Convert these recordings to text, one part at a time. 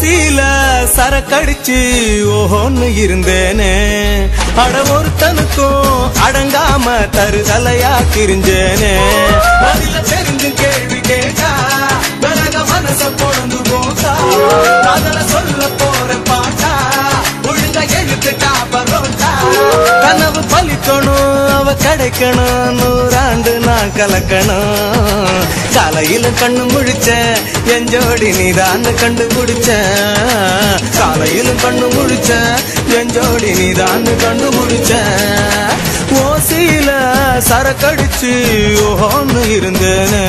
ஓசியில சரக்கடிச்சு ஓஹோன்னு இருந்தேனே அட ஒருத்தனுக்கும் அடங்காம தருதலையா திரிஞ்சேனே பதில தெரிஞ்சு கேள்வி கேட்டா விலக மனச பொழந்து போட்டா காதல சொல்ல போற பாட்டா ஒழுங்க எழுத்துட்டா பரோட்டா கனவு பலிக்கணும் அவ கிடைக்கணும் 100 ஆண்டு நான் கலக்கணும் காலையில கண்ணு முழிச்ச என் ஜோடி நீதான் கண்டுபிடிச்ச காலையில கண்ணு முழிச்ச என் ஜோடி நீதான் கண்டுபிடிச்ச ஓசியில சரக்கடிச்சு ஓஹோன்னு இருந்தேன்னு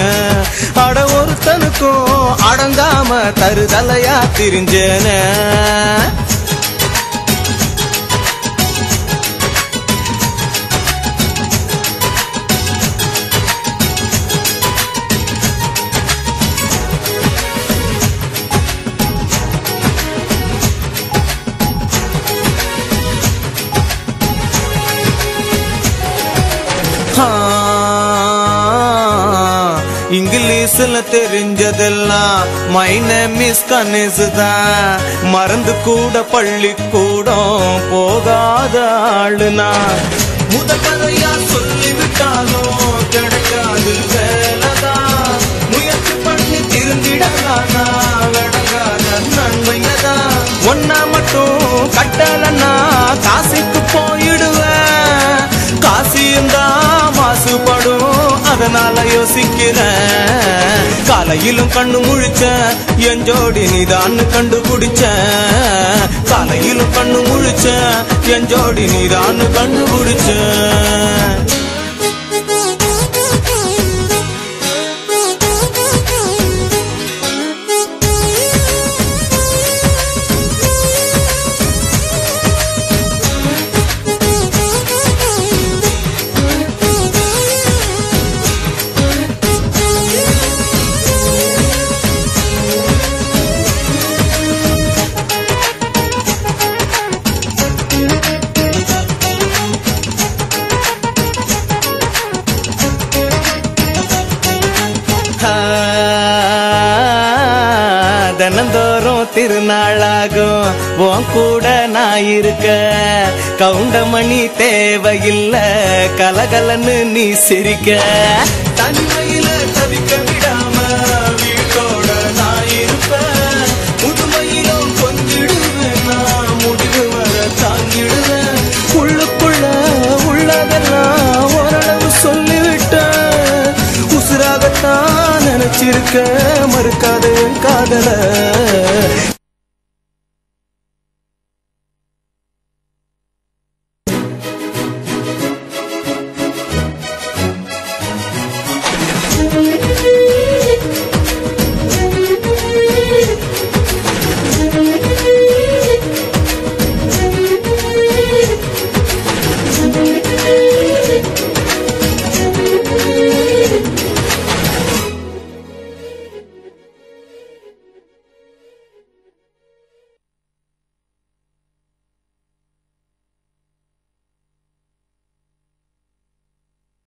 அட ஒருத்தனுக்கும் அடங்காம தருதலையா திரிஞ்சேன்னு இங்கிலீஷ்ல தெரிஞ்சதெல்லாம் மை நேம் இஸ் கணேஷ் தான் மறந்து கூட பள்ளிக்கூடம் போகாத ஆளுனா முதல்வரையா சொல்லிவிட்டாலும் கிடைக்காது வேலைதான் முயற்சி பண்ணி திருந்திடலானா விளங்காத நன்மையதான் ஒன்னா மட்டும் கட்டலன்னா காசிக்கு போயிடுவேன் காசியும் தான் மாசுபடும் அதனால யோசிக்கிறேன் காலையிலும் கண்ணு முழிச்ச என் ஜோடி நீதான் கண்டுபிடிச்ச காலையிலும் கண்ணு முழிச்ச என் ஜோடி நீதான் கண்டுபிடிச்ச தினந்தோறும் திருநாளாகும் உன் கூட நான் இருக்க கவுண்டமணி தேவையில்ல கலகலன்னு நீ சிரிக்க தனிமையில தவிக்க விடாம வீட்டோட நான் இருப்பேன் முதுமையிலும் கொஞ்சிடுவேன் நான் முடிவு வர தாங்கிடுவேன் உள்ளுக்குள்ள உள்ளதெல்லாம் ஓரளவு சொல்லிவிட்டேன் உசுராகத்தான் நினைச்சிருக்க மறுக்காத காதல